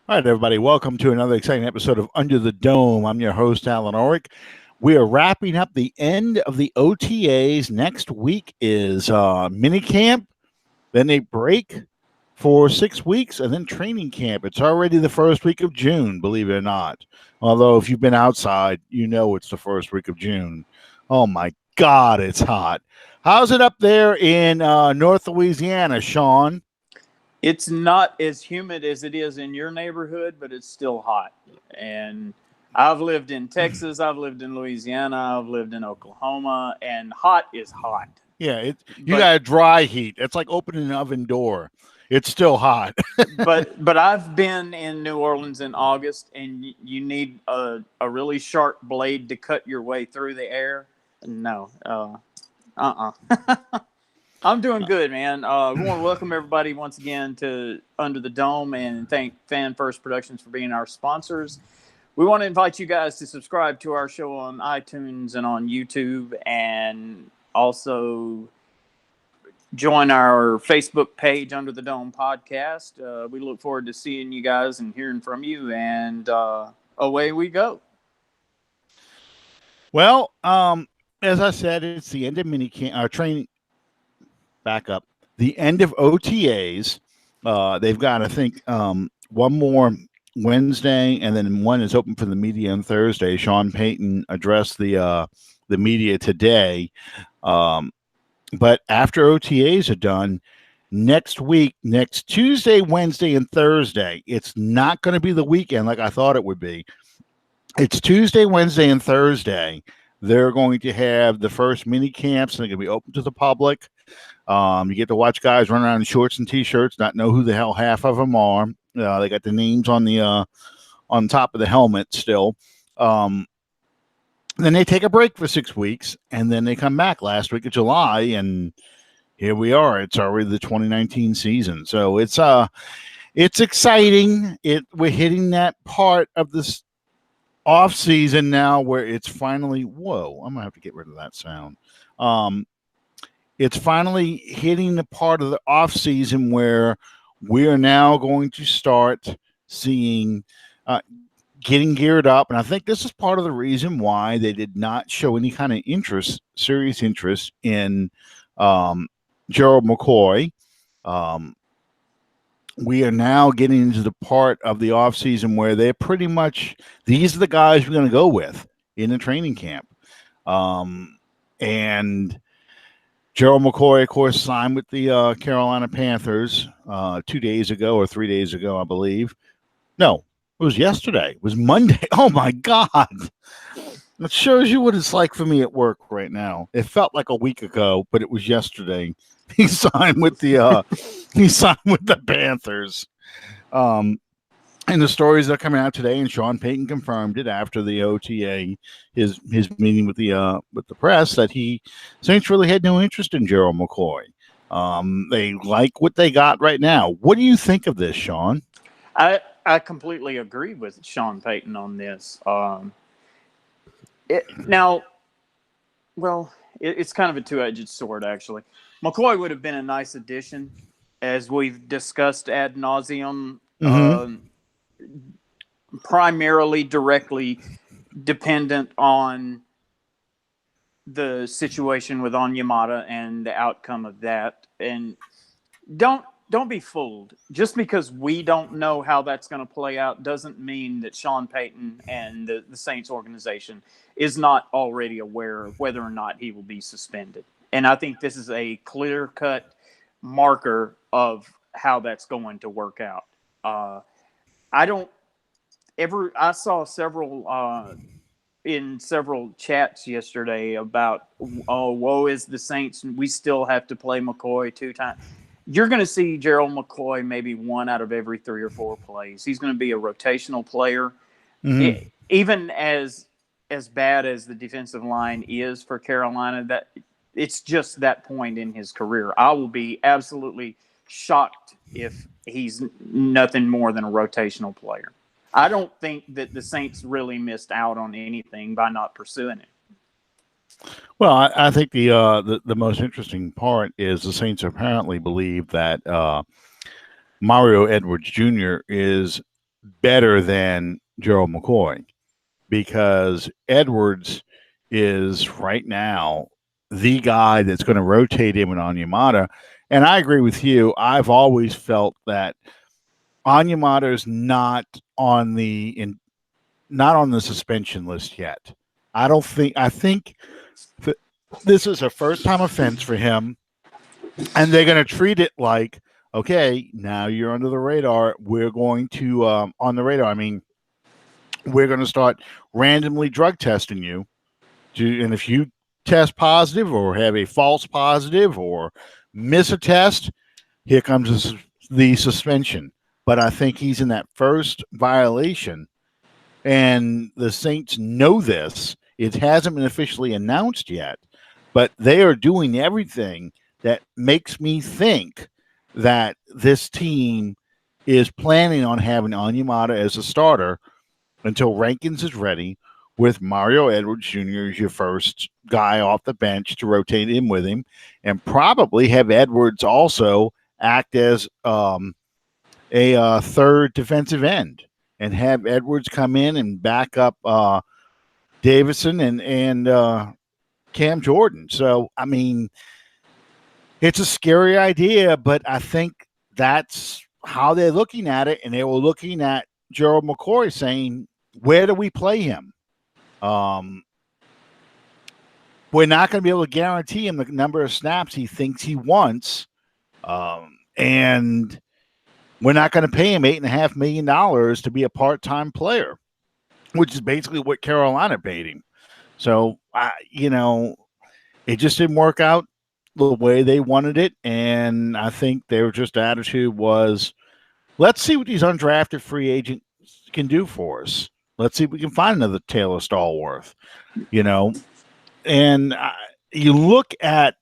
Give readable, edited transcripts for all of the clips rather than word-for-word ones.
All right, everybody, welcome to another exciting episode of Under the Dome. I'm your host, Alan Orick. We are wrapping up the end of the OTAs. Next week is mini camp, then they break for 6 weeks, and then training camp. It's already the first week of June, believe it or not. Although, if you've been outside, you know it's the first week of June. Oh, my God, it's hot. How's it up there in North Louisiana, Sean? It's not as humid as it is in your neighborhood, but it's still hot. And I've lived in Texas, I've lived in Louisiana, I've lived in Oklahoma, and hot is hot. Yeah, you But got a dry heat. It's like opening an oven door. It's still hot. but I've been in New Orleans in August, and you need a really sharp blade to cut your way through the air. No, I'm doing good, man. We want to welcome everybody once again to Under the Dome and thank Fan First Productions for being our sponsors. We want to invite you guys to subscribe to our show on iTunes and on YouTube, and also join our Facebook page, Under the Dome Podcast. We look forward to seeing you guys and hearing from you, and away we go. Well, as I said, it's the end of training. Back up. The end of OTAs. They've got, I think, one more Wednesday, and then one is open for the media on Thursday. Sean Payton addressed the media today. But after OTAs are done, next week, next Tuesday, Wednesday, and Thursday, it's not going to be the weekend like I thought it would be. It's Tuesday, Wednesday, and Thursday. They're going to have the first mini camps, and they're going to be open to the public. You get to watch guys run around in shorts and t-shirts, not know who the hell half of them are. They got the names on the on top of the helmet still. Then they take a break for 6 weeks, and then they come back last week of July, and here we are. It's already the 2019 season, so it's exciting. We're hitting that part of this off season now where it's finally. Whoa! I'm gonna have to get rid of that sound. It's finally hitting the part of the off season where we are now going to start seeing. Getting geared up, and I think this is part of the reason why they did not show any kind of serious interest in Gerald McCoy. We are now getting into the part of the offseason where they're pretty much, these are the guys we're going to go with in the training camp. And Gerald McCoy, of course, signed with the Carolina Panthers 2 days ago or 3 days ago, I believe. No. It was yesterday. It was Monday. Oh, my God. It shows you what it's like for me at work right now. It felt like a week ago, but it was yesterday. He signed with the Panthers. And the stories that are coming out today, and Sean Payton confirmed it after the OTA, his meeting with the press, that Saints really had no interest in Gerald McCoy. They like what they got right now. What do you think of this, Sean? I completely agree with Sean Payton on this. It's kind of a two-edged sword, actually. McCoy would have been a nice addition, as we've discussed ad nauseum, primarily directly dependent on the situation with Onyemata and the outcome of that. And don't be fooled. Just because we don't know how that's going to play out doesn't mean that Sean Payton and the Saints organization is not already aware of whether or not he will be suspended. And I think this is a clear-cut marker of how that's going to work out. I saw several in several chats yesterday about, woe is the Saints, and we still have to play McCoy 2 times. You're going to see Gerald McCoy maybe 1 out of every 3 or 4 plays. He's going to be a rotational player. Even as bad as the defensive line is for Carolina, that it's just that point in his career. I will be absolutely shocked if he's nothing more than a rotational player. I don't think that the Saints really missed out on anything by not pursuing it. Well, I think the most interesting part is the Saints apparently believe that Mario Edwards Jr. is better than Gerald McCoy, because Edwards is right now the guy that's going to rotate him and Onyemata. And I agree with you. I've always felt that Onyemata is not on the suspension list yet. I think this is a first time offense for him, and they're going to treat it like, okay, now you're under the radar. We're going to on the radar. I mean, we're going to start randomly drug testing you, and if you test positive or have a false positive or miss a test, here comes the suspension. But I think he's in that first violation, and the Saints know this. It hasn't been officially announced yet, but they are doing everything that makes me think that this team is planning on having Onyemata as a starter until Rankins is ready, with Mario Edwards Jr. as your first guy off the bench to rotate in with him, and probably have Edwards also act as a third defensive end, and have Edwards come in and back up Davison and Cam Jordan. So, I mean, it's a scary idea, but I think that's how they're looking at it. And they were looking at Gerald McCoy saying, where do we play him? We're not going to be able to guarantee him the number of snaps he thinks he wants. And we're not going to pay him $8.5 million to be a part-time player, which is basically what Carolina paid him. So, it just didn't work out the way they wanted it. And I think their just attitude was, let's see what these undrafted free agents can do for us. Let's see if we can find another Taylor Stallworth, And you look at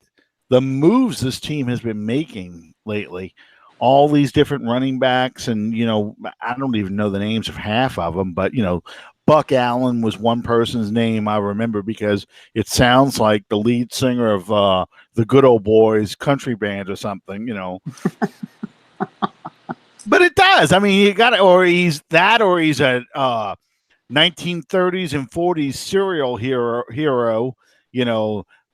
the moves this team has been making lately, all these different running backs, and, I don't even know the names of half of them, but, Buck Allen was one person's name I remember because it sounds like the lead singer of the Good Old Boys country band or something, But it does. I mean, you got to, or he's a 1930s and 40s serial hero,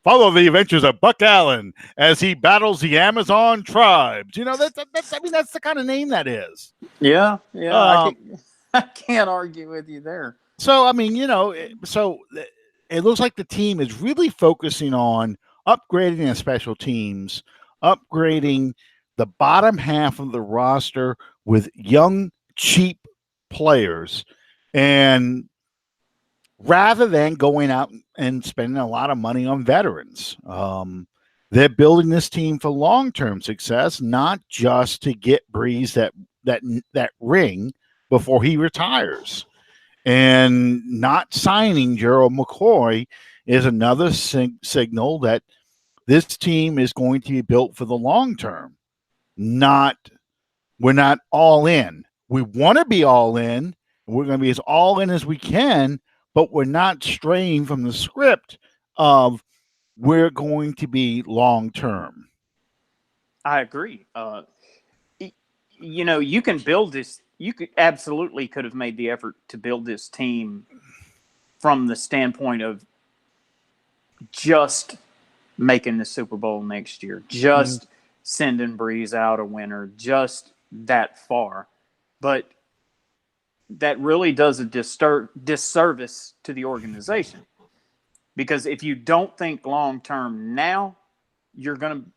follow the adventures of Buck Allen as he battles the Amazon tribes. That's the kind of name that is. Yeah. I can't argue with you there. So, I mean, so it looks like the team is really focusing on upgrading their special teams, upgrading the bottom half of the roster with young, cheap players, and rather than going out and spending a lot of money on veterans. They're building this team for long-term success, not just to get Breeze that ring before he retires. And not signing Gerald McCoy is another signal that this team is going to be built for the long term. We're not all in. We want to be all in. We're going to be as all in as we can, but we're not straying from the script of we're going to be long term. I agree. You can build this. You could have made the effort to build this team from the standpoint of just making the Super Bowl next year, just sending Breeze out a winner, just that far. But that really does a disservice to the organization, because if you don't think long term now, you're going to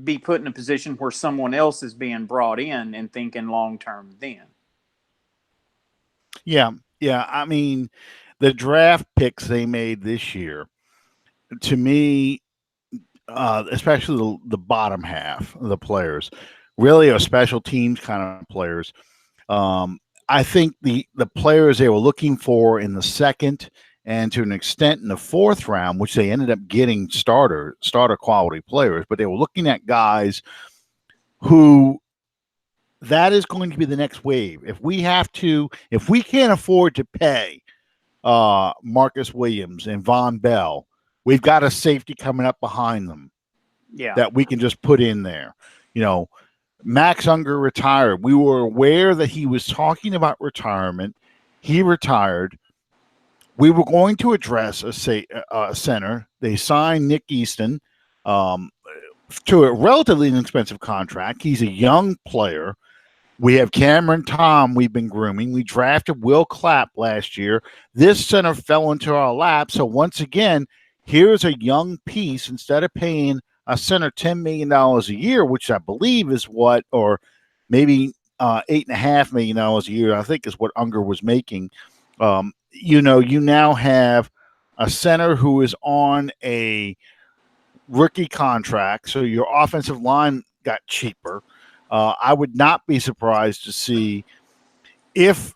be put in a position where someone else is being brought in and thinking long term then. Yeah. I mean, the draft picks they made this year, to me, especially the bottom half of the players, really are special teams kind of players. I think the players they were looking for in the second and to an extent in the fourth round, which they ended up getting starter quality players, but they were looking at guys who that is going to be the next wave. If we can't afford to pay Marcus Williams and Von Bell, we've got a safety coming up behind them. Yeah. That we can just put in there. Max Unger retired. We were aware that he was talking about retirement. He retired. We were going to address a center. They signed Nick Easton um, to a relatively inexpensive contract. He's a young player. We have Cameron Tom we've been grooming. We drafted Will Clapp last year. This center fell into our lap. So once again, here's a young piece. Instead of paying a center $10 million a year, which I believe is what, or maybe $8.5 million a year, I think is what Unger was making. You now have a center who is on a rookie contract. So your offensive line got cheaper. I would not be surprised to see if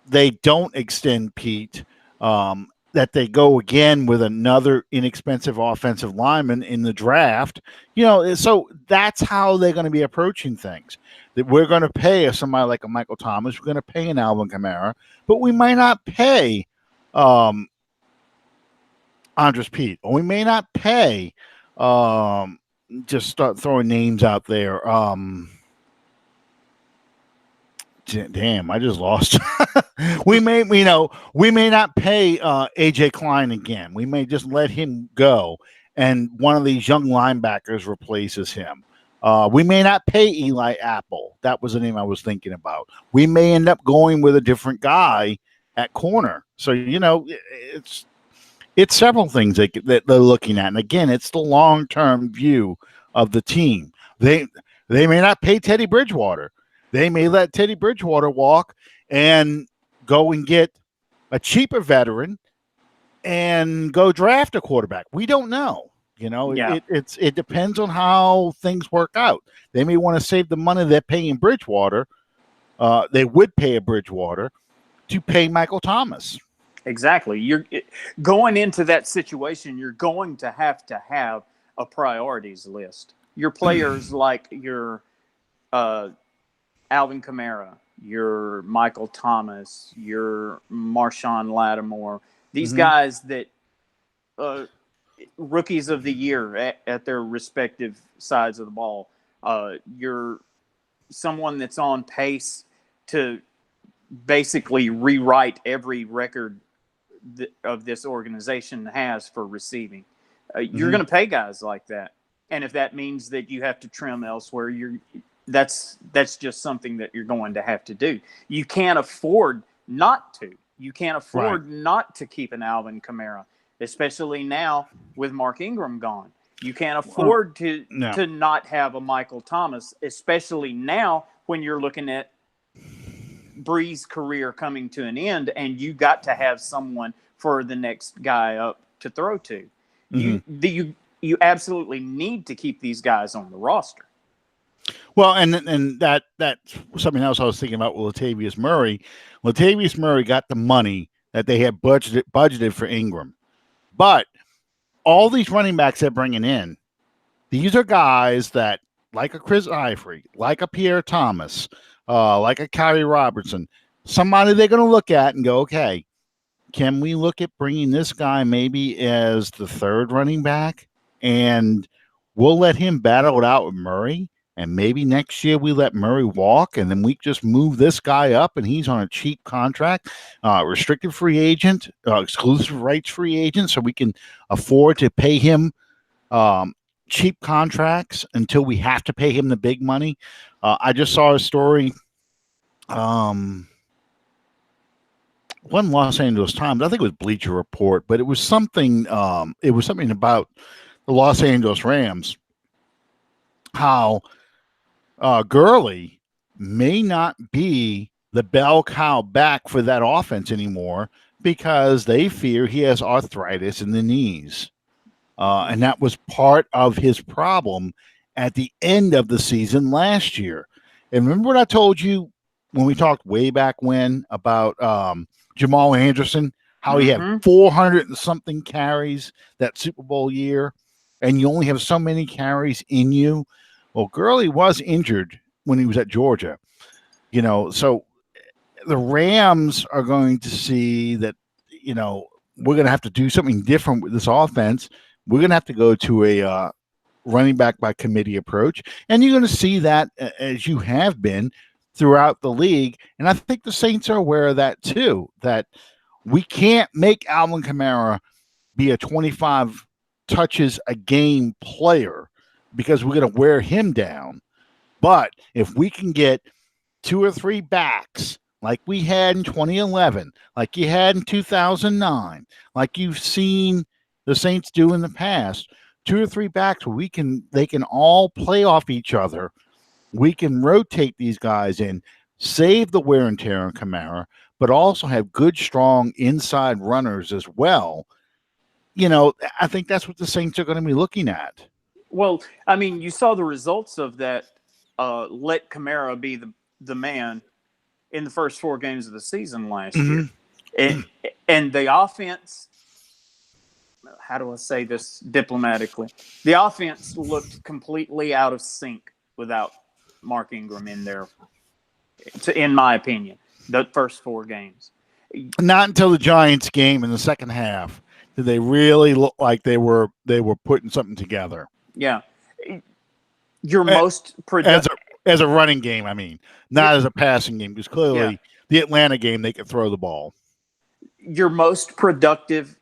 they don't extend Pete, that they go again with another inexpensive offensive lineman in the draft. So that's how they're going to be approaching things. That we're going to pay somebody like a Michael Thomas, we're going to pay an Alvin Kamara, but we might not pay Andres Pete, or we may not pay. Just start throwing names out there. Damn, I just lost. we may not pay AJ Klein again. We may just let him go, and one of these young linebackers replaces him. We may not pay Eli Apple. That was the name I was thinking about. We may end up going with a different guy at corner. So it's several things that they're looking at, and again, it's the long-term view of the team. They may not pay Teddy Bridgewater. They may let Teddy Bridgewater walk and go and get a cheaper veteran and go draft a quarterback. We don't know. It depends on how things work out. They may want to save the money they're paying Bridgewater. They would pay a Bridgewater to pay Michael Thomas. Exactly. You're going into that situation. You're going to have a priorities list. Your players like your Alvin Kamara, your Michael Thomas, your Marshawn Lattimore, these guys that rookies of the year at their respective sides of the ball. You're someone that's on pace to basically rewrite every record of this organization has for receiving. You're going to pay guys like that. And if that means that you have to trim elsewhere, that's just something that you're going to have to do. You can't afford not to. You can't afford not to keep an Alvin Kamara, especially now with Mark Ingram gone. You can't afford to not have a Michael Thomas, especially now when you're looking at Bree's career coming to an end, and you got to have someone for the next guy up to throw to. You absolutely need to keep these guys on the roster. Well, and that's something else I was thinking about with Latavius Murray. Latavius Murray got the money that they had budgeted for Ingram. But all these running backs they're bringing in, these are guys that, like a Chris Ivory, like a Pierre Thomas, like a Kyrie Robertson, somebody they're going to look at and go, okay, can we look at bringing this guy maybe as the third running back? And we'll let him battle it out with Murray. And maybe next year we let Murray walk, and then we just move this guy up, and he's on a cheap contract, restricted free agent, exclusive rights free agent, so we can afford to pay him cheap contracts until we have to pay him the big money. I just saw a story. One Los Angeles Times, I think it was Bleacher Report, but it was something. It was something about the Los Angeles Rams. How Gurley may not be the bell cow back for that offense anymore because they fear he has arthritis in the knees. And that was part of his problem at the end of the season last year. And remember what I told you when we talked way back when about Jamal Anderson, how he had 400 and something carries that Super Bowl year, and you only have so many carries in you. Well, Gurley was injured when he was at Georgia, so the Rams are going to see that, we're going to have to do something different with this offense. We're going to have to go to running back by committee approach, and you're going to see that as you have been throughout the league. And I think the Saints are aware of that too. That we can't make Alvin Kamara be a 25 touches a game player because we're going to wear him down. But if we can get 2 or 3 backs like we had in 2011, like you had in 2009, like you've seen the Saints do in the past, 2 or 3 backs where they can all play off each other. We can rotate these guys in, save the wear and tear on Kamara, but also have good, strong inside runners as well. I think that's what the Saints are going to be looking at. Well, I mean, you saw the results of that. Let Kamara be the man in the first 4 games of the season last year. And the offense, how do I say this diplomatically? The offense looked completely out of sync without Mark Ingram in there, in my opinion, the first 4 games. Not until the Giants game in the second half did they really look like they were putting something together. Yeah. Your most productive as a running game, I mean, not as a passing game, because clearly the Atlanta game they could throw the ball. Your most productive,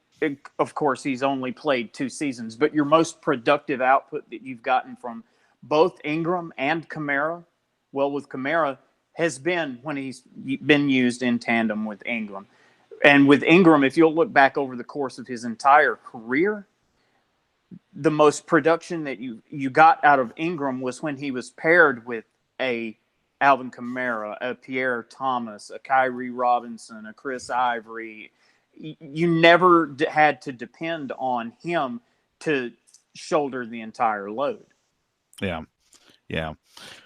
of course, he's only played 2 seasons, but your most productive output that you've gotten from both Ingram and Kamara, well, with Kamara, has been when he's been used in tandem with Ingram. And with Ingram, if you'll look back over the course of his entire career, the most production that you got out of Ingram was when he was paired with a Alvin Kamara, a Pierre Thomas, a Kyrie Robinson, a Chris Ivory. You never had to depend on him to shoulder the entire load. Yeah.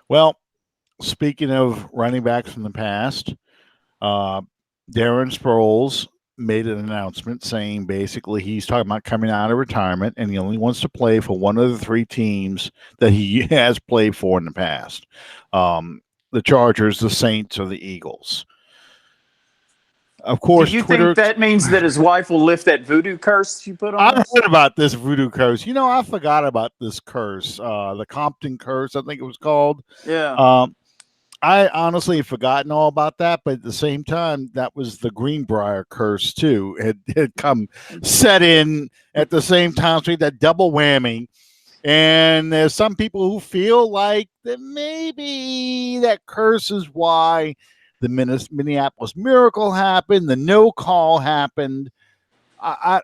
Well, speaking of running backs from the past, Darren Sproles made an announcement saying basically he's talking about coming out of retirement and he only wants to play for one of the 3 teams that he has played for in the past. The Chargers, the Saints, or the Eagles. Of course, do you think that means that his wife will lift that voodoo curse you put on I've heard about this voodoo curse. I forgot about this curse. The Compton curse, I think it was called. Yeah. I honestly have forgotten all about that, but at the same time, that was the Greenbrier curse too. It had come set in at the same time, so that double whammy. And there's some people who feel like that maybe that curse is why the Minneapolis Miracle happened, the no call happened. I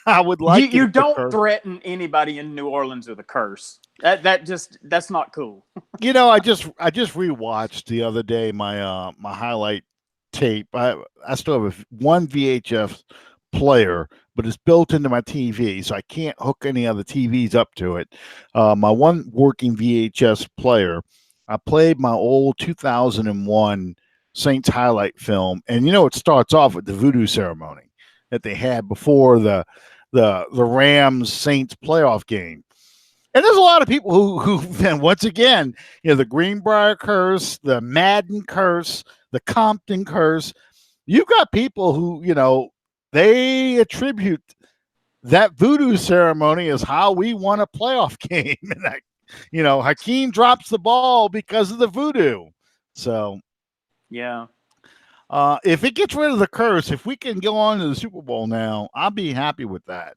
would like you don't threaten anybody in New Orleans with a curse. That's not cool. I just rewatched the other day my my highlight tape. I still have one VHS player, but it's built into my TV, so I can't hook any other TVs up to it. My one working VHS player, I played my old 2001 Saints highlight film, and it starts off with the voodoo ceremony that they had before the Rams Saints playoff game. And there's a lot of people who and once again, the Greenbrier curse, the Madden curse, the Compton curse. You've got people who, they attribute that voodoo ceremony as how we won a playoff game. And that, Hakeem drops the ball because of the voodoo. So, yeah. If it gets rid of the curse, if we can go on to the Super Bowl now, I'll be happy with that.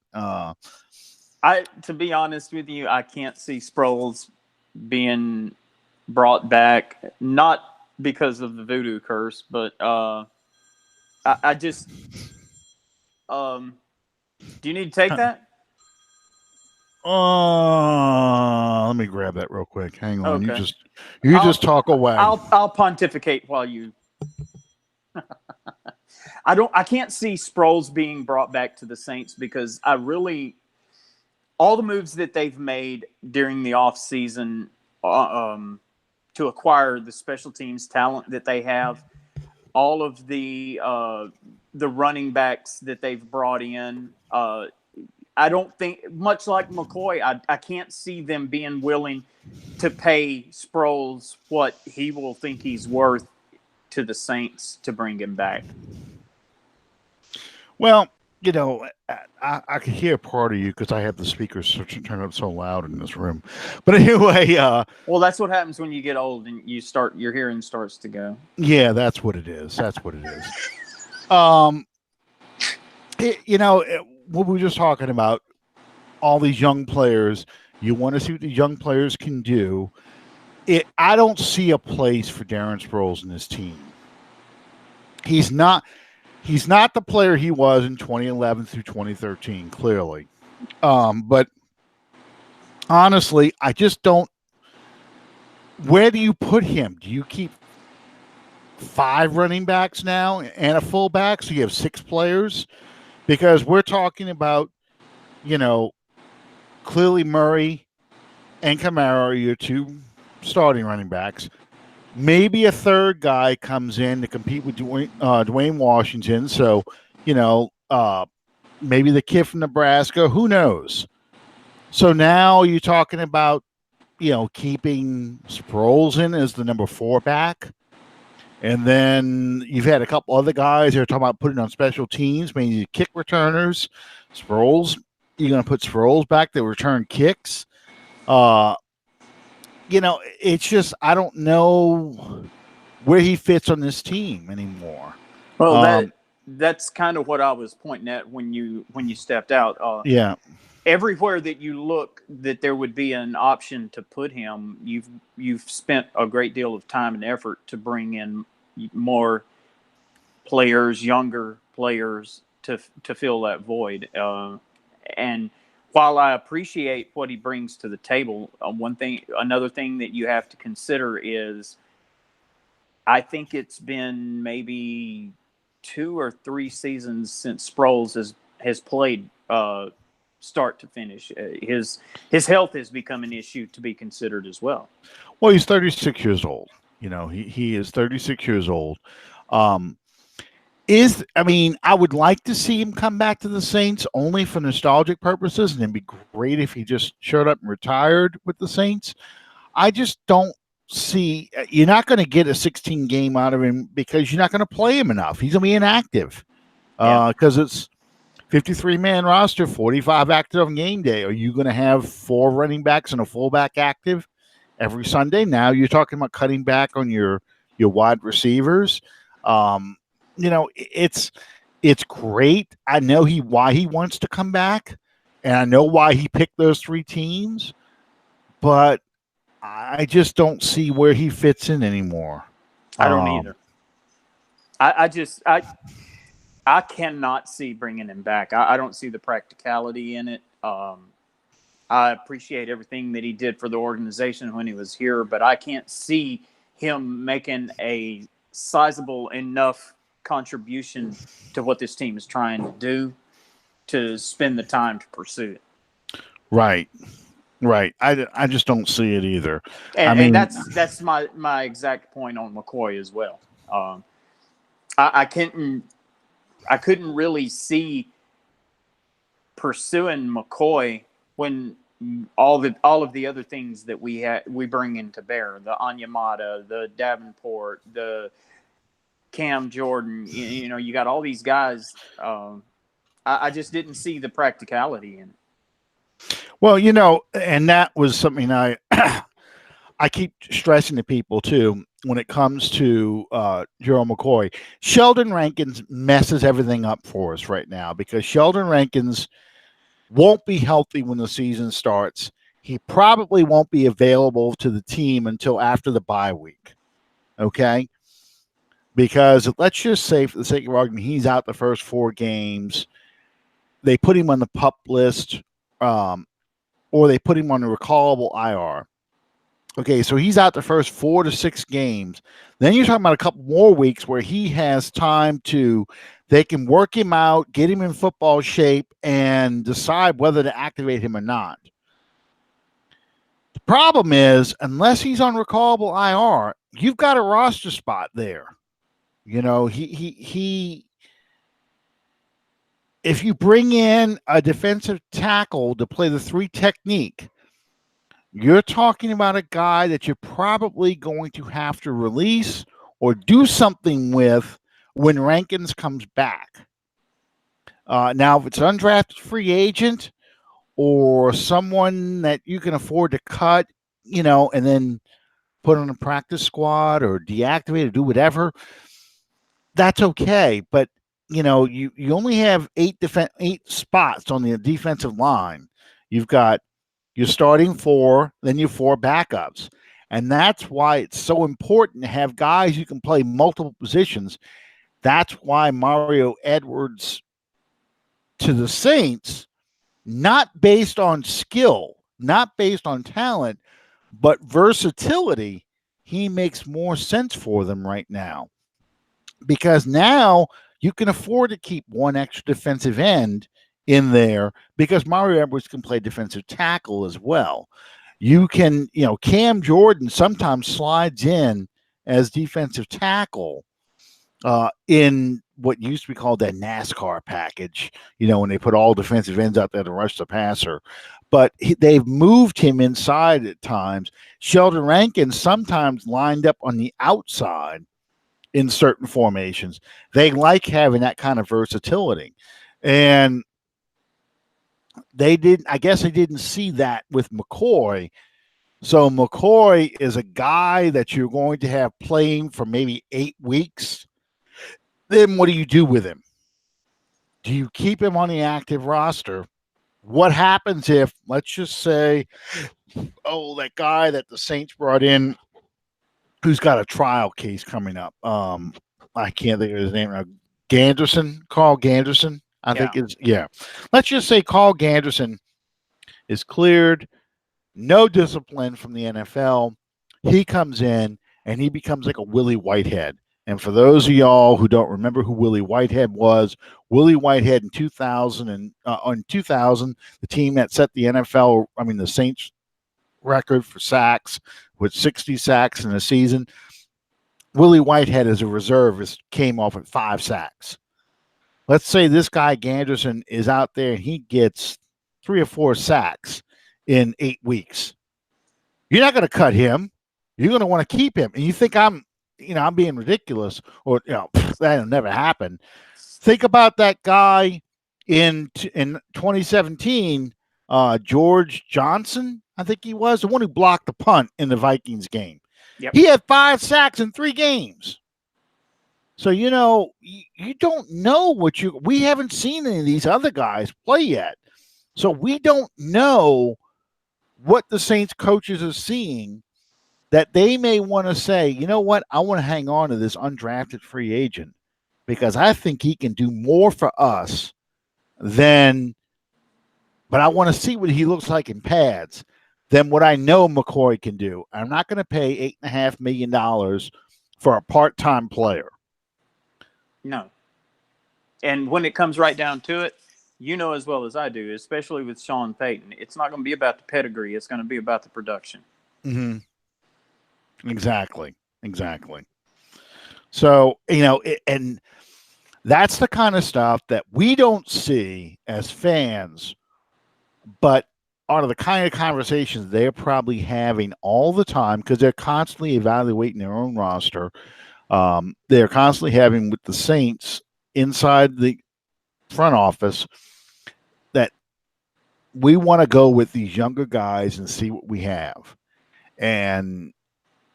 To be honest with you, I can't see Sproles being brought back, not because of the voodoo curse, but I just do you need to take that? Let me grab that real quick. Hang on. Okay. You just talk away. I'll pontificate while you I can't see Sproles being brought back to the Saints because all the moves that they've made during the offseason to acquire the special teams talent that they have, all of the running backs that they've brought in, I don't think, much like McCoy, I can't see them being willing to pay Sproles what he will think he's worth to the Saints to bring him back. Well, you know, I could hear part of you because I have the speakers turned up so loud in this room. But anyway, Well, that's what happens when you get old and your hearing starts to go. yeah, that's what it is. That's what it is. Um, what we were just talking about, all these young players. You want to see what the young players can do. I don't see a place for Darren Sproles in this team. He's not. He's not the player he was in 2011 through 2013. Clearly, but honestly, I just don't. Where do you put him? Do you keep 5 running backs now and a fullback, so you have 6 players? Because we're talking about, clearly Murray and Kamara are your 2 starting running backs. Maybe a third guy comes in to compete with Dwayne Washington. So, maybe the kid from Nebraska. Who knows? So now you're talking about, keeping Sproles in as the number 4 back. And then you've had a couple other guys that are talking about putting on special teams, maybe kick returners. Sproles, you're going to put Sproles back to return kicks. It's just I don't know where he fits on this team anymore. Well, that's kind of what I was pointing at when you stepped out. Yeah. Everywhere that you look that there would be an option to put him, you've spent a great deal of time and effort to bring in more players, younger players to fill that void. And while I appreciate what he brings to the table, another thing that you have to consider is I think it's been maybe 2 or 3 seasons since Sproles has played start to finish. His health has become an issue to be considered as well. Well, he's 36 years old. He is 36 years old. I would like to see him come back to the Saints only for nostalgic purposes, and it'd be great if he just showed up and retired with the Saints. I just don't see you're not going to get a 16 game out of him because you're not going to play him enough. He's going to be inactive because it's 53-man roster, 45 active on game day. Are you going to have 4 running backs and a fullback active every Sunday? Now you're talking about cutting back on your wide receivers. It's great. I know why he wants to come back, and I know why he picked those 3 teams, but I just don't see where he fits in anymore. I don't either. I cannot see bringing him back. I don't see the practicality in it. I appreciate everything that he did for the organization when he was here, but I can't see him making a sizable enough contribution to what this team is trying to do to spend the time to pursue it. Right. I just don't see it either. And that's my exact point on McCoy as well. I couldn't really see pursuing McCoy when all of the other things that we bring into bear, the Onyemata, the Davenport, the Cam Jordan, you got all these guys. I just didn't see the practicality in it. Well, and that was something I keep stressing to people too when it comes to Gerald McCoy. Sheldon Rankins messes everything up for us right now because Sheldon Rankins won't be healthy when the season starts. He probably won't be available to the team until after the bye week. Okay? Because let's just say, for the sake of argument, he's out the first 4 games. They put him on the PUP list, or they put him on the recallable IR. Okay, so he's out the first 4 to 6 games. Then you're talking about a couple more weeks where he has time they can work him out, get him in football shape, and decide whether to activate him or not. The problem is, unless he's on recallable IR, you've got a roster spot there. He if you bring in a defensive tackle to play the 3 technique, you're talking about a guy that you're probably going to have to release or do something with when Rankins comes back. Now, if it's an undrafted free agent or someone that you can afford to cut, and then put on a practice squad or deactivate or do whatever, that's okay. But you only have eight spots on the defensive line. You've got your starting four, then your four backups. And that's why it's so important to have guys who can play multiple positions. That's why Mario Edwards to the Saints, not based on skill, not based on talent, but versatility, he makes more sense for them right now. Because now you can afford to keep one extra defensive end in there because Mario Edwards can play defensive tackle as well. You can, Cam Jordan sometimes slides in as defensive tackle in what used to be called that NASCAR package, when they put all defensive ends out there to rush the passer. But they've moved him inside at times. Sheldon Rankin sometimes lined up on the outside in certain formations. They like having that kind of versatility. And I guess they didn't see that with McCoy. So McCoy is a guy that you're going to have playing for maybe 8 weeks. Then what do you do with him? Do you keep him on the active roster? What happens if, let's just say, that guy that the Saints brought in who's got a trial case coming up. I can't think of his name now. Carl Ganderson, I think it's, Let's just say Carl Ganderson is cleared, no discipline from the NFL. He comes in and he becomes like a Willie Whitehead. And for those of y'all who don't remember who Willie Whitehead was, Willie Whitehead in 2000, the team that set the Saints record for sacks with 60 sacks in a season. Willie Whitehead as a reservist came off at 5 sacks. Let's say this guy Ganderson is out there and he gets 3 or 4 sacks in 8 weeks. You're not going to cut him. You're going to want to keep him. And you think I'm being ridiculous or, that'll never happen. Think about that guy in 2017, George Johnson, I think he was, the one who blocked the punt in the Vikings game. Yep. He had 5 sacks in 3 games. So, you don't know we haven't seen any of these other guys play yet. So we don't know what the Saints coaches are seeing that they may want to say, you know what, I want to hang on to this undrafted free agent because I think he can do more for us but I want to see what he looks like in pads than what I know McCoy can do. I'm not going to pay $8.5 million for a part-time player. No. And when it comes right down to it, as well as I do, especially with Sean Payton, it's not going to be about the pedigree. It's going to be about the production. Mm-hmm. Exactly. So, and that's the kind of stuff that we don't see as fans, but are the kind of conversations they're probably having all the time because they're constantly evaluating their own roster. They're constantly having with the Saints inside the front office that we want to go with these younger guys and see what we have. And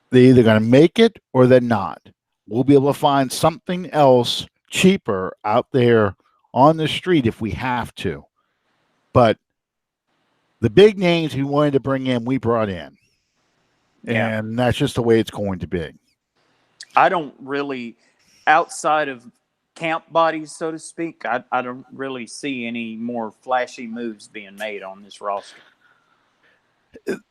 they're either going to make it or they're not. We'll be able to find something else cheaper out there on the street if we have to. But the big names we wanted to bring in, we brought in. Yeah. And that's just the way it's going to be. I don't really, outside of camp bodies, so to speak, I don't really see any more flashy moves being made on this roster.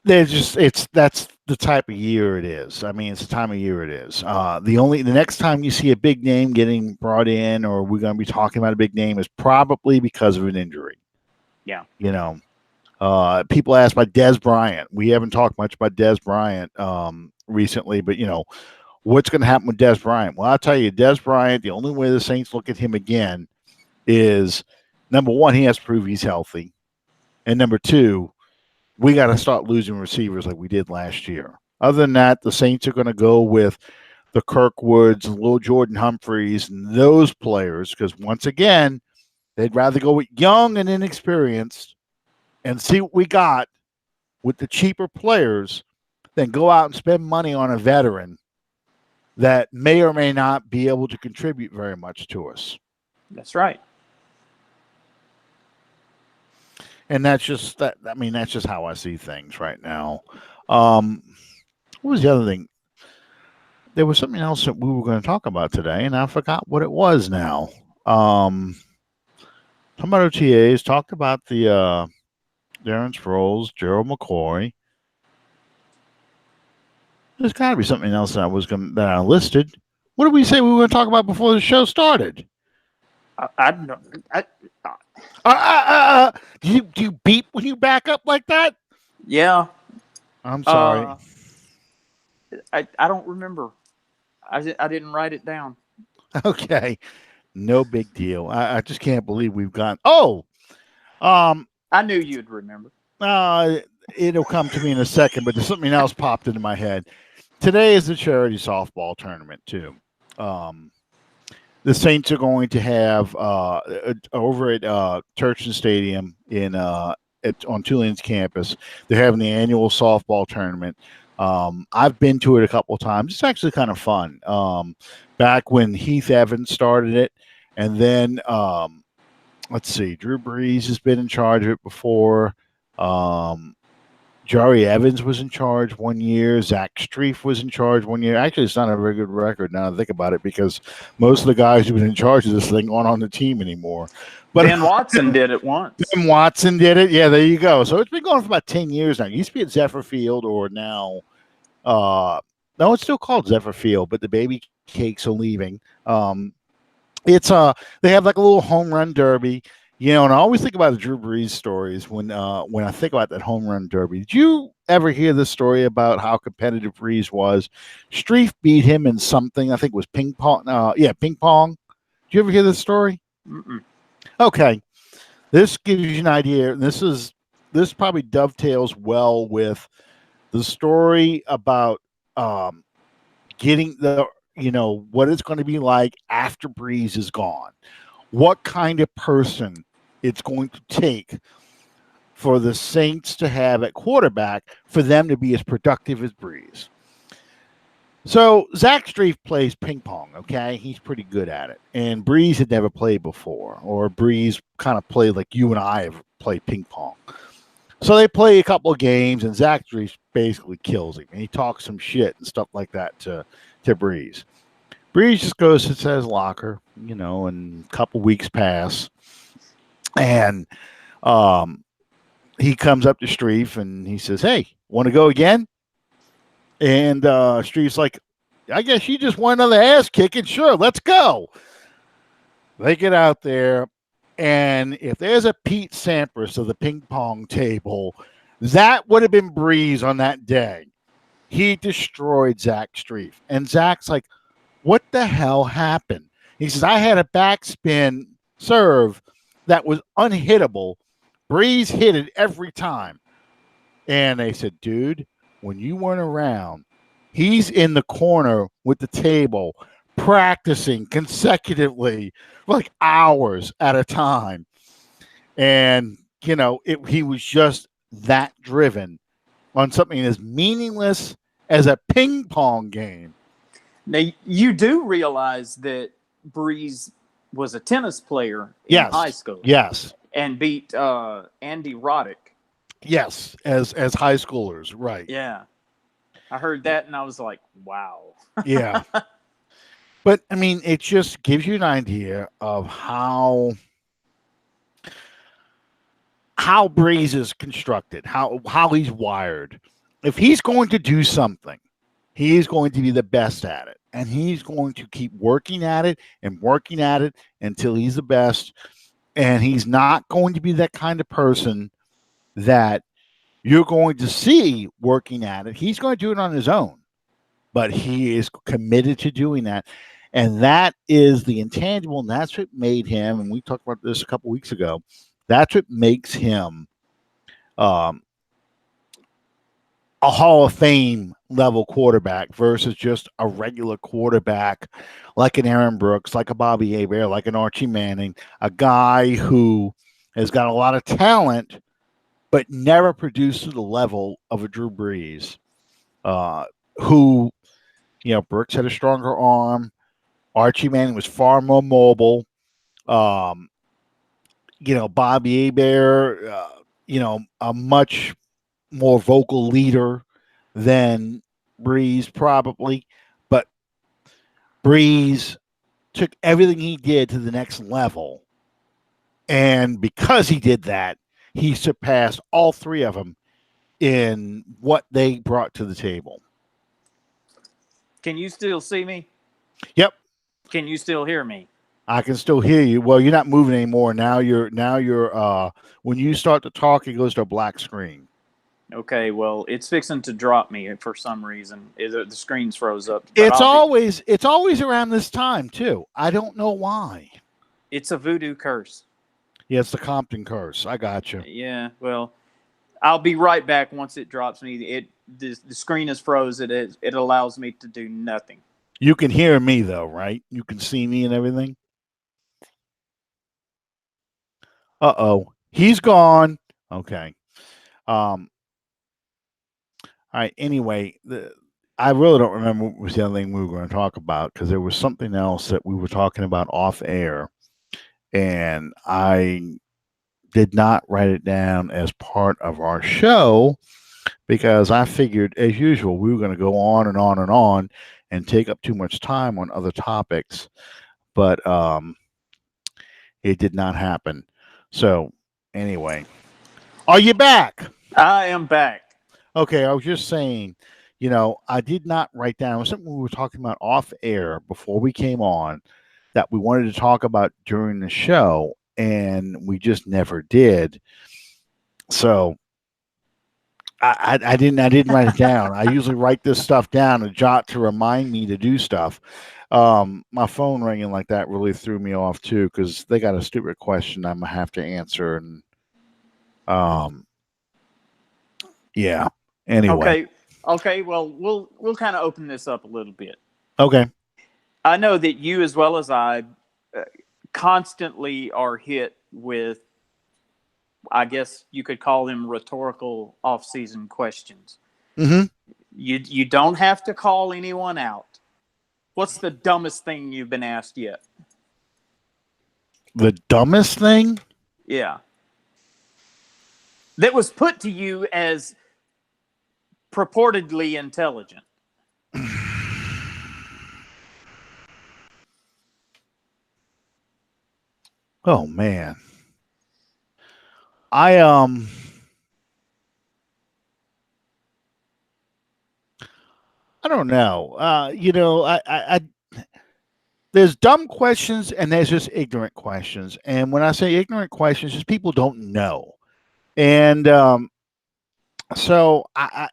That's the type of year it is. I mean, it's the time of year it is. The next time you see a big name getting brought in, or we're going to be talking about a big name, is probably because of an injury. Yeah. People ask about Dez Bryant. We haven't talked much about Dez Bryant recently, but what's going to happen with Dez Bryant? Well, I'll tell you, Dez Bryant, the only way the Saints look at him again is, number one, he has to prove he's healthy. And number two, we got to start losing receivers like we did last year. Other than that, the Saints are going to go with the Kirkwoods and Lil Jordan Humphreys and those players because, once again, They'd rather go with young and inexperienced and see what we got with the cheaper players than go out and spend money on a veteran that may or may not be able to contribute very much to us. That's right. And that's just that. I mean, that's just how I see things right now. What was the other thing? There was something else that we were going to talk about today, and I forgot what it was now. Talking about OTAs, talked about the Darren Sproles, Gerald McCoy. There's got to be something else that I listed. What did we say we were going to talk about before the show started? Do you beep when you back up like that? Yeah. I'm sorry. I don't remember. I didn't write it down. Okay. No big deal. I just can't believe we've gone. I knew you'd remember. It'll come to me in a second, but there's something else popped into my head. Today is the charity softball tournament too. The Saints are going to have over at Turchin Stadium on Tuline's campus. They're having the annual softball tournament. I've been to it a couple of times. It's actually kind of fun. Back when Heath Evans started it, and then let's see, Drew Brees has been in charge of it before. Jari Evans was in charge one year. Zach Streif was in charge one year. Actually, it's not a very good record now that I think about it, because most of the guys who've been in charge of this thing aren't on the team anymore. But Ben Watson did it once. Ben Watson did it. Yeah, there you go. So it's been going for about 10 years now. It used to be at Zephyr Field, or now, no, it's still called Zephyr Field, but the baby cakes are leaving. They have like a little home run derby. You know, and I always think about the Drew Brees stories when I think about that home run derby. Did you ever hear the story about how competitive Brees was? Streif beat him in something. I think it was ping pong. Ping pong. Did you ever hear this story? Mm-mm. Okay, this gives you an idea. This probably dovetails well with the story about getting what it's going to be like after Brees is gone. What kind of person it's going to take for the Saints to have at quarterback for them to be as productive as Brees. So Zach Streif plays ping pong, okay? He's pretty good at it. And Brees had never played before, or Brees kind of played like you and I have played ping pong. So they play a couple of games, and Zach Streif basically kills him. And he talks some shit and stuff like that to Brees. Brees just goes to his locker, and a couple weeks pass. And he comes up to Streif and he says, "Hey, want to go again?" And Streif's like, "I guess you just want another ass kicking. Sure, let's go." They get out there, and if there's a Pete Sampras of the ping pong table, that would have been Brees on that day. He destroyed Zach Streif. And Zach's like, "What the hell happened?" He says, "I had a backspin serve that was unhittable. Brees hit it every time." And they said, "Dude, when you weren't around, he's in the corner with the table practicing consecutively for like hours at a time." And, he was just that driven on something as meaningless as a ping pong game. Now, you do realize that Brees was a tennis player in high school. Yes. And beat Andy Roddick. Yes, as high schoolers, right. Yeah. I heard that and I was like, wow. Yeah. But, I mean, it just gives you an idea of how Brees is constructed, how he's wired. If he's going to do something, he's going to be the best at it. And he's going to keep working at it until he's the best. And he's not going to be that kind of person that you're going to see working at it. He's going to do it on his own, but he is committed to doing that. And that is the intangible. And that's what made him, and we talked about this a couple weeks ago, that's what makes him a Hall of Fame level quarterback versus just a regular quarterback like an Aaron Brooks, like a Bobby Hebert, like an Archie Manning, a guy who has got a lot of talent but never produced to the level of a Drew Brees, who, Brooks had a stronger arm. Archie Manning was far more mobile. Um, Bobby Hebert, a much more vocal leader than Breeze probably, but Breeze took everything he did to the next level. And because he did that, he surpassed all three of them in what they brought to the table. Can you still see me? Yep. Can you still hear me? I can still hear you. Well, you're not moving anymore. Now you're when you start to talk, it goes to a black screen. Okay, well, it's fixing to drop me for some reason. The screen's froze up. It's always around this time too. I don't know why. It's a voodoo curse. Yeah, it's the Compton curse. I got you. Yeah, well, I'll be right back once it drops me. The screen is froze. It allows me to do nothing. You can hear me though, right? You can see me and everything. He's gone. Okay. All right. Anyway, I really don't remember what was the other thing we were going to talk about because there was something else that we were talking about off air, and I did not write it down as part of our show because I figured, as usual, we were going to go on and on and on and take up too much time on other topics, but it did not happen. So anyway, are you back? I am back. Okay, I was just saying, I did not write down. It was something we were talking about off air before we came on that we wanted to talk about during the show, and we just never did. So I didn't write it down. I usually write this stuff down, a jot to remind me to do stuff. My phone ringing like that really threw me off too because they got a stupid question I'm gonna have to answer, and yeah. Anyway. Okay. Well, we'll kind of open this up a little bit. Okay. I know that you, as well as I, constantly are hit with, I guess you could call them rhetorical off-season questions. Mm-hmm. You don't have to call anyone out. What's the dumbest thing you've been asked yet? The dumbest thing? Yeah. That was put to you as purportedly intelligent. Oh man. I don't know. I there's dumb questions and there's just ignorant questions. And when I say ignorant questions, just people don't know. And so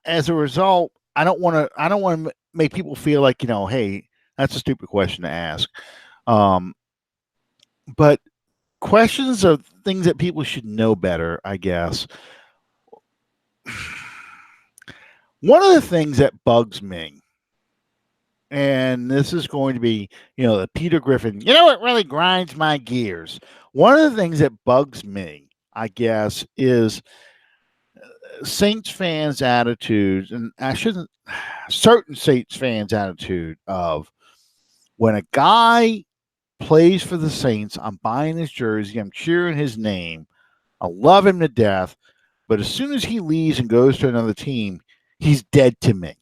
as a result, I don't want to make people feel like, hey, that's a stupid question to ask. But questions are things that people should know better, I guess. One of the things that bugs me, and this is going to be, the Peter Griffin, it really grinds my gears. One of the things that bugs me, I guess, is Saints fans' attitudes, and certain Saints fans' attitude of when a guy plays for the Saints, I'm buying his jersey, I'm cheering his name, I love him to death, but as soon as he leaves and goes to another team, he's dead to me,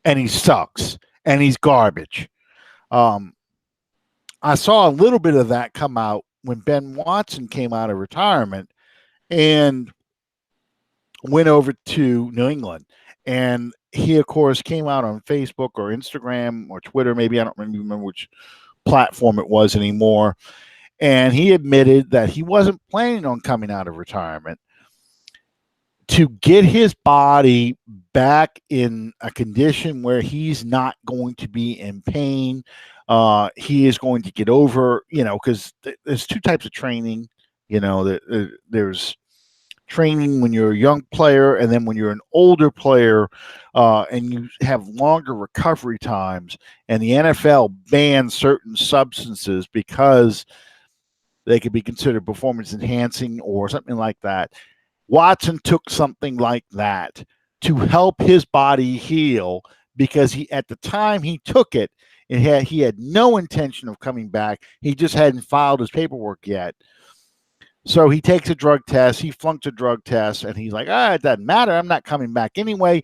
and he sucks, and he's garbage. I saw a little bit of that come out when Ben Watson came out of retirement and went over to New England. And he, of course, came out on Facebook or Instagram or Twitter, maybe, I don't remember which platform it was anymore. And he admitted that he wasn't planning on coming out of retirement to get his body back in a condition where he's not going to be in pain. He is going to get over, because there's two types of training. There's training when you're a young player, and then when you're an older player, and you have longer recovery times. And the NFL bans certain substances because they could be considered performance enhancing or something like that. Watson took something like that to help his body heal because at the time he took it, he had no intention of coming back. He just hadn't filed his paperwork yet. So he takes a drug test. He flunks a drug test, and he's like, it doesn't matter. I'm not coming back anyway.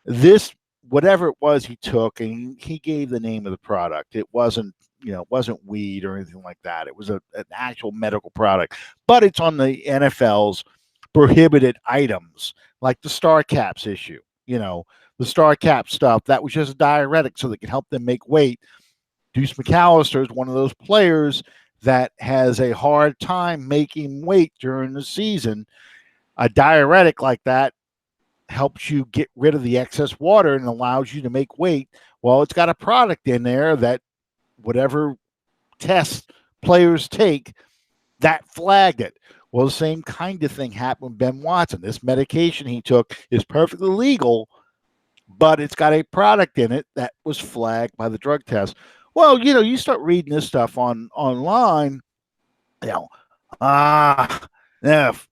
This, whatever it was he took, and he gave the name of the product. It wasn't, it wasn't weed or anything like that. It was an actual medical product, but it's on the NFL's prohibited items, like the Star Caps issue. The Star Cap stuff, that was just a diuretic so they can help them make weight. Deuce McAllister is one of those players that has a hard time making weight during the season. A diuretic like that helps you get rid of the excess water and allows you to make weight. Well, it's got a product in there that whatever test players take, that flagged it. Well, the same kind of thing happened with Ben Watson. This medication he took is perfectly legal, but it's got a product in it that was flagged by the drug test. Well, you start reading this stuff online,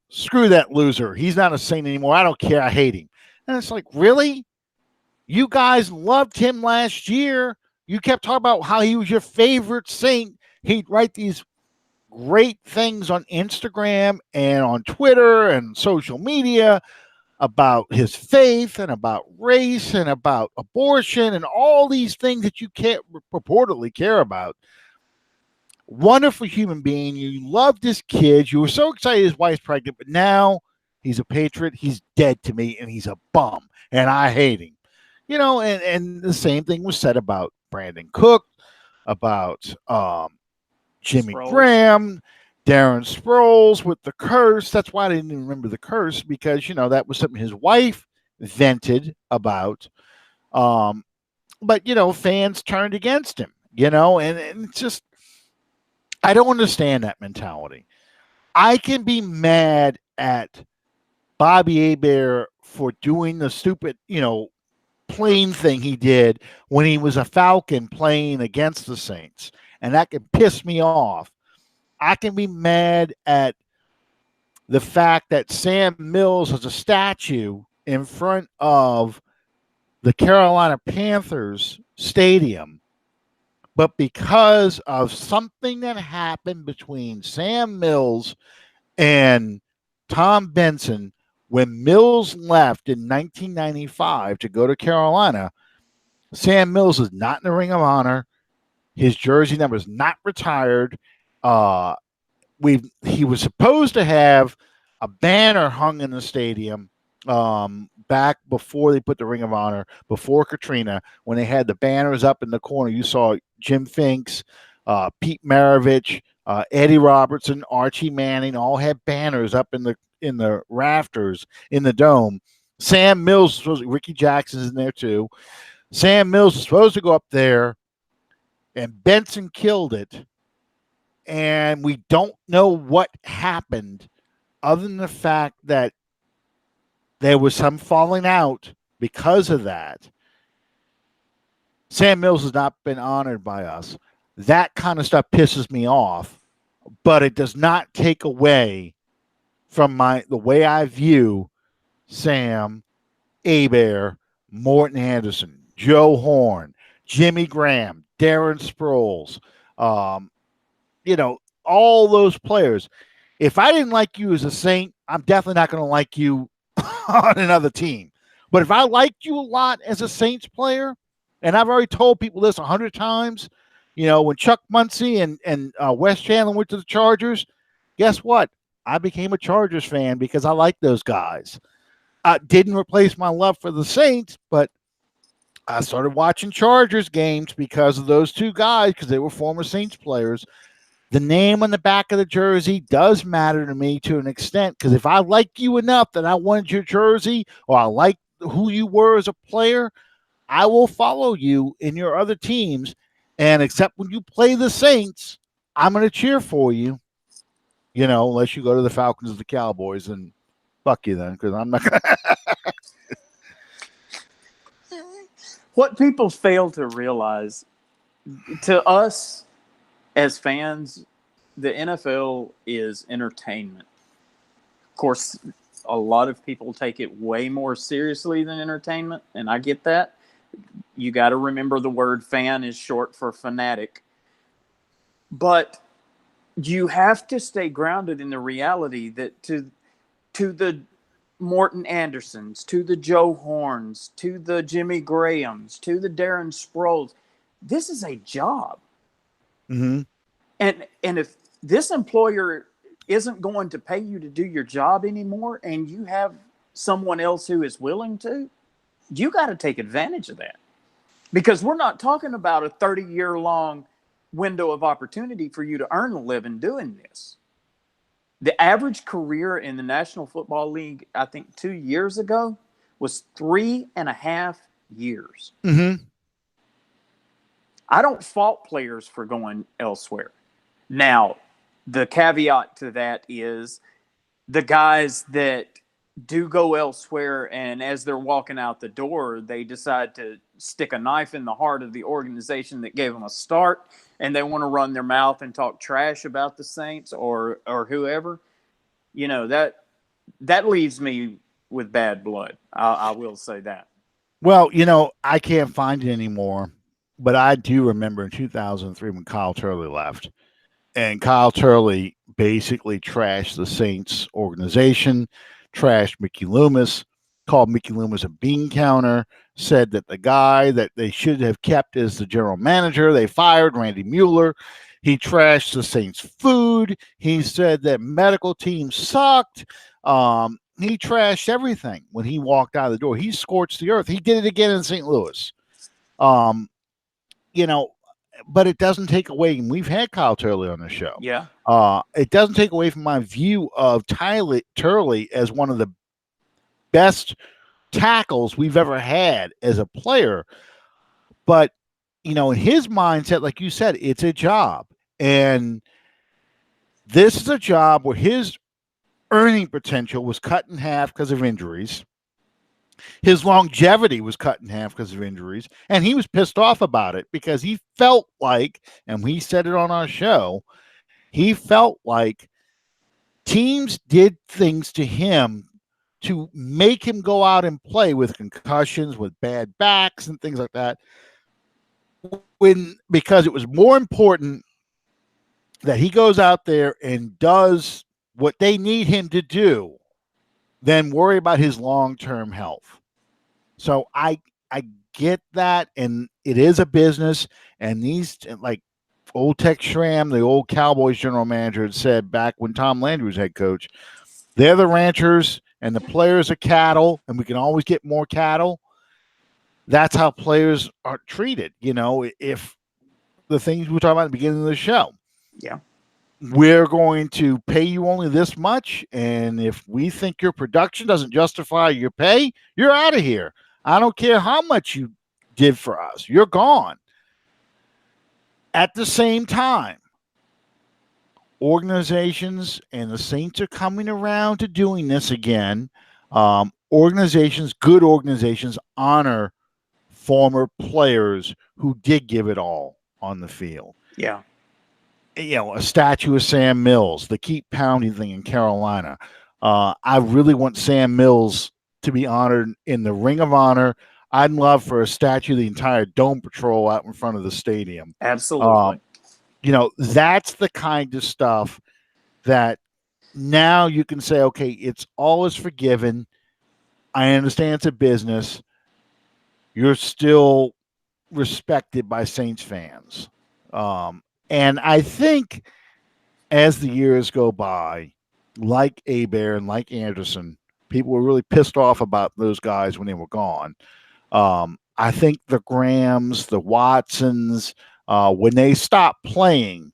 screw that loser. He's not a Saint anymore. I don't care. I hate him. And it's like, really? You guys loved him last year. You kept talking about how he was your favorite Saint. He'd write these great things on Instagram and on Twitter and social media about his faith and about race and about abortion and all these things that you can't purportedly care about. Wonderful human being. You loved his kids. You were so excited his wife's pregnant, but now he's a patriot. He's dead to me, and he's a bum, and I hate him. And the same thing was said about Brandon Cook, about Jimmy Sproles. Graham, Darren Sproles with the curse. That's why I didn't even remember the curse, because, that was something his wife vented about. But, fans turned against him, and it's just, I don't understand that mentality. I can be mad at Bobby Hebert for doing the stupid, plane thing he did when he was a Falcon playing against the Saints. And that can piss me off. I can be mad at the fact that Sam Mills has a statue in front of the Carolina Panthers stadium. But because of something that happened between Sam Mills and Tom Benson, when Mills left in 1995 to go to Carolina, Sam Mills is not in the Ring of Honor. His jersey number is not retired. He was supposed to have a banner hung in the stadium back before they put the Ring of Honor, before Katrina, when they had the banners up in the corner. You saw Jim Finks, Pete Maravich, Eddie Robertson, Archie Manning all had banners up in the rafters in the dome. Sam Mills, Ricky Jackson's in there too. Sam Mills was supposed to go up there, and Benson killed it. And we don't know what happened other than the fact that there was some falling out because of that. Sam Mills has not been honored by us. That kind of stuff pisses me off, but it does not take away from the way I view Sam, Hebert, Morton Anderson, Joe Horn, Jimmy Graham, Darren Sproles, all those players. If I didn't like you as a Saint, I'm definitely not going to like you on another team. But if I liked you a lot as a Saints player, and I've already told people this 100 times, when Chuck Muncie and Wes Chandler went to the Chargers, guess what? I became a Chargers fan because I like those guys. Didn't replace my love for the Saints, but I started watching Chargers games because of those two guys, because they were former Saints players. The name on the back of the jersey does matter to me to an extent, because if I like you enough that I wanted your jersey, or I like who you were as a player, I will follow you in your other teams. And except when you play the Saints, I'm going to cheer for you, unless you go to the Falcons or the Cowboys. fuck you then, because I'm not gonna. What people fail to realize, to us as fans, the NFL is entertainment. Of course, a lot of people take it way more seriously than entertainment, and I get that. You got to remember the word fan is short for fanatic. But you have to stay grounded in the reality that to the Morton Andersons, to the Joe Horns, to the Jimmy Grahams, to the Darren Sproles, this is a job. Mm-hmm. And if this employer isn't going to pay you to do your job anymore, and you have someone else who is willing to, you got to take advantage of that. Because we're not talking about a 30-year-long window of opportunity for you to earn a living doing this. The average career in the National Football League, I think 2 years ago, was 3.5 years. Mm-hmm. I don't fault players for going elsewhere. Now, the caveat to that is the guys that do go elsewhere, and as they're walking out the door, they decide to stick a knife in the heart of the organization that gave them a start, and they want to run their mouth and talk trash about the Saints or whoever. You know, that leaves me with bad blood. I will say that. Well, I can't find it anymore, but I do remember in 2003 when Kyle Turley left, and Kyle Turley basically trashed the Saints organization, trashed Mickey Loomis, called Mickey Loomis a bean counter, said that the guy that they should have kept as the general manager, they fired, Randy Mueller. He trashed the Saints' food. He said that medical team sucked. He trashed everything when he walked out of the door. He scorched the earth. He did it again in St. Louis. But it doesn't take away, and we've had Kyle Turley on the show. Yeah. It doesn't take away from my view of Turley as one of the best tackles we've ever had as a player. But, in his mindset, like you said, it's a job. And this is a job where his earning potential was cut in half because of injuries. His longevity was cut in half because of injuries, and he was pissed off about it because he felt like, and we said it on our show, he felt like teams did things to him to make him go out and play with concussions, with bad backs and things like that, because it was more important that he goes out there and does what they need him to do than worry about his long-term health. So I get that, and it is a business, and these, like old Tex Schramm, the old Cowboys general manager, had said back when Tom Landry was head coach, they're the ranchers and the players are cattle, and we can always get more cattle. That's how players are treated. If the things we were talking about at the beginning of the show. Yeah. We're going to pay you only this much, and if we think your production doesn't justify your pay, you're out of here. I don't care how much you did for us. You're gone. At the same time, organizations, and the Saints are coming around to doing this again. Good organizations honor former players who did give it all on the field. Yeah. A statue of Sam Mills, the keep pounding thing in Carolina. I really want Sam Mills to be honored in the Ring of Honor. I'd love for a statue of the entire Dome Patrol out in front of the stadium. Absolutely. That's the kind of stuff that now you can say, okay, it's all is forgiven. I understand it's a business. You're still respected by Saints fans. And I think as the years go by, like Hebert and like Anderson, people were really pissed off about those guys when they were gone. I think the Grahams, the Watsons, when they stopped playing,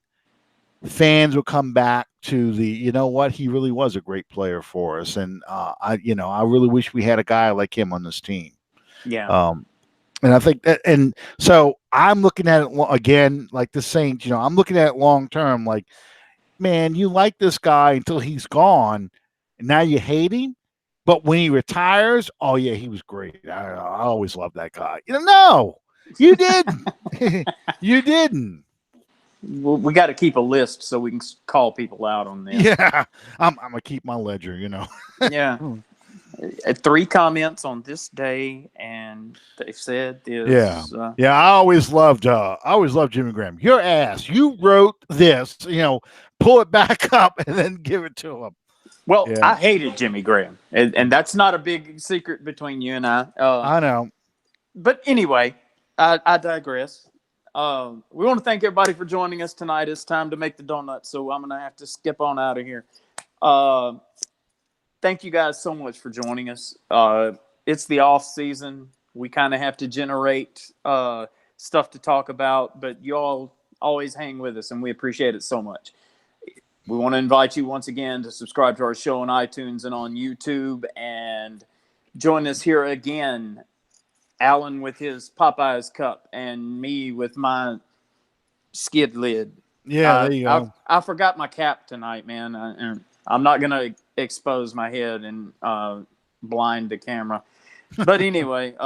fans would come back to he really was a great player for us. And, I really wish we had a guy like him on this team. Yeah. And I think that, and so I'm looking at it again, like the Saints, I'm looking at it long term, like, man, you like this guy until he's gone, and now you hate him. But when he retires, oh yeah, he was great. I always loved that guy. No, you didn't. You didn't. We got to keep a list so we can call people out on this. Yeah, I'm gonna keep my ledger. Yeah. 3 comments on this day, and they said this. Yeah. I always loved Jimmy Graham. Your ass. You wrote this. Pull it back up and then give it to him. Well, Yeah. I hated Jimmy Graham, and that's not a big secret between you and I. I know. But anyway, I digress. We want to thank everybody for joining us tonight. It's time to make the donuts, so I'm going to have to skip on out of here. Thank you guys so much for joining us. It's the off season. We kind of have to generate stuff to talk about, but you all always hang with us, and we appreciate it so much. We want to invite you once again to subscribe to our show on iTunes and on YouTube, and join us here again. Alan with his Popeyes cup, and me with my skid lid. Yeah, there you go. I forgot my cap tonight, man. I'm not going to expose my head and blind the camera. But anyway,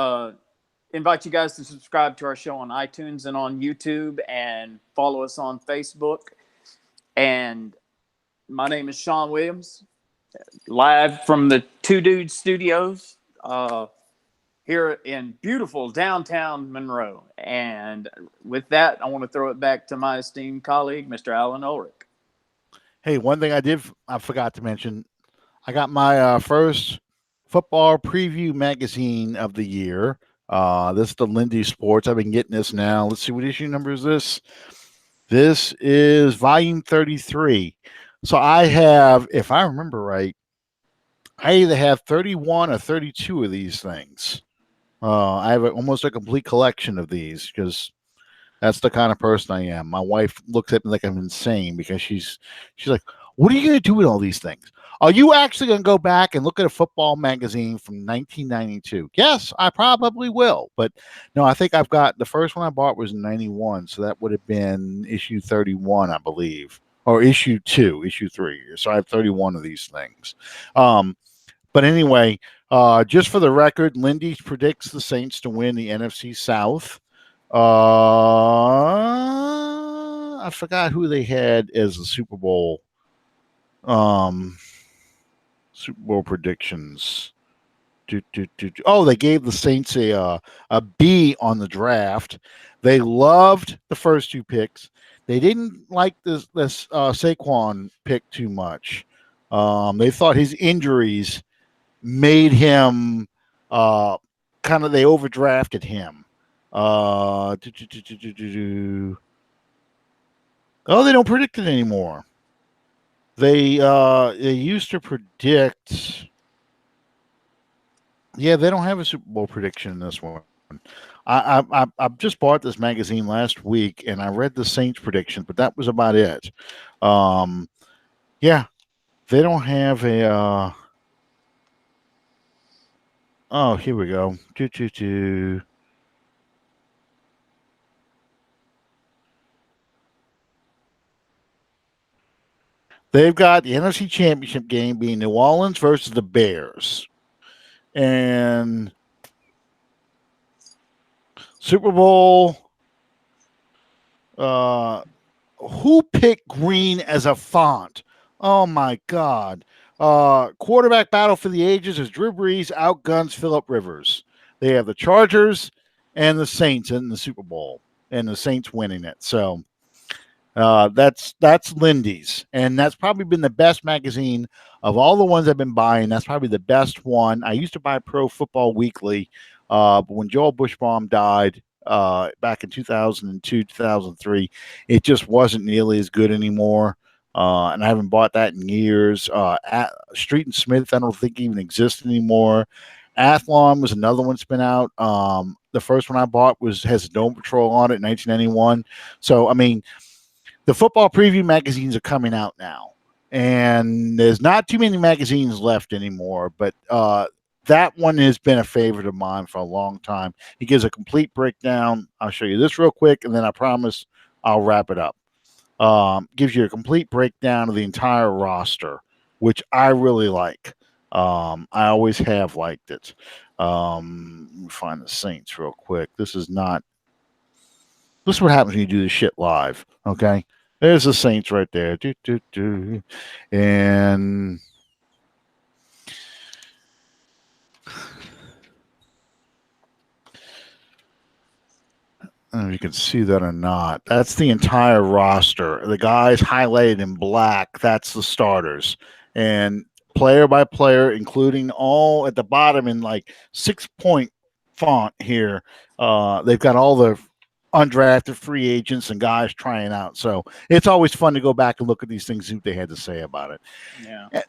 invite you guys to subscribe to our show on iTunes and on YouTube, and follow us on Facebook. And my name is Sean Williams, live from the Two Dudes Studios here in beautiful downtown Monroe. And with that, I want to throw it back to my esteemed colleague, Mr. Alan Ulrich. Hey, one thing I forgot to mention, I got my first football preview magazine of the year. This is the Lindy Sports. I've been getting this now. Let's see, what issue number is this? This is volume 33. So I have, if I remember right, I either have 31 or 32 of these things. I have almost a complete collection of these because that's the kind of person I am. My wife looks at me like I'm insane because she's like, "What are you going to do with all these things? Are you actually going to go back and look at a football magazine from 1992?" Yes, I probably will. But no, I think I've got the first one I bought was in 91. So that would have been issue 31, I believe, or issue 2, issue 3. So I have 31 of these things. But anyway, just for the record, Lindy predicts the Saints to win the NFC South. I forgot who they had as the Super Bowl predictions. Oh, they gave the Saints a B on the draft. They loved the first 2 picks. They didn't like this Saquon pick too much. They thought his injuries made him kind of, they overdrafted him. Oh, they don't predict it anymore. They used to predict. Yeah, they don't have a Super Bowl prediction in this one. I just bought this magazine last week and I read the Saints prediction, but that was about it. Yeah, they don't have a. Oh, here we go. They've got the NFC Championship game being New Orleans versus the Bears. And Super Bowl, who picked green as a font? Oh, my God. Quarterback battle for the ages as Drew Brees outguns Phillip Rivers. They have the Chargers and the Saints in the Super Bowl, and the Saints winning it. So that's Lindy's, and that's probably been the best magazine of all the ones I've been buying. That's probably the best one. I used to buy Pro Football Weekly, but when Joel Bushbaum died back in 2002, 2003, it just wasn't nearly as good anymore. And I haven't bought that in years. Street and Smith, I don't think even exists anymore. Athlon was another one that's been out. The first one I bought has Dome Patrol on it in 1991. So, I mean, the football preview magazines are coming out now, and there's not too many magazines left anymore, but that one has been a favorite of mine for a long time. He gives a complete breakdown. I'll show you this real quick, and then I promise I'll wrap it up. Gives you a complete breakdown of the entire roster, which I really like. I always have liked it. Let me find the Saints real quick. This is what happens when you do this shit live. Okay, there's the Saints right there. And I don't know if you can see that or not. That's the entire roster. The guys highlighted in black, that's the starters. And player by player, including all at the bottom in like 6-point font here, they've got all the undrafted free agents and guys trying out. So it's always fun to go back and look at these things, see what they had to say about it. Yeah.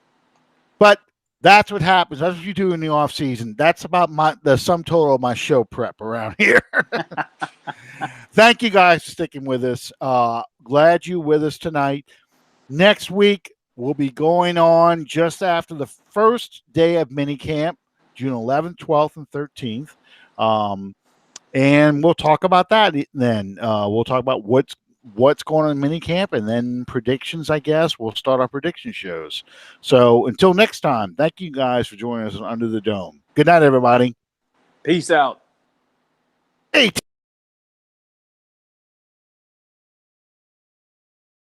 But that's what happens. That's what you do in the off season. That's about the sum total of my show prep around here. Thank you guys for sticking with us. Glad you with us tonight. Next week, we'll be going on just after the first day of minicamp, June 11th, 12th, and 13th. And we'll talk about that then. We'll talk about what's going on in minicamp and then predictions, I guess. We'll start our prediction shows. So until next time, thank you guys for joining us on Under the Dome. Good night, everybody. Peace out. Hey.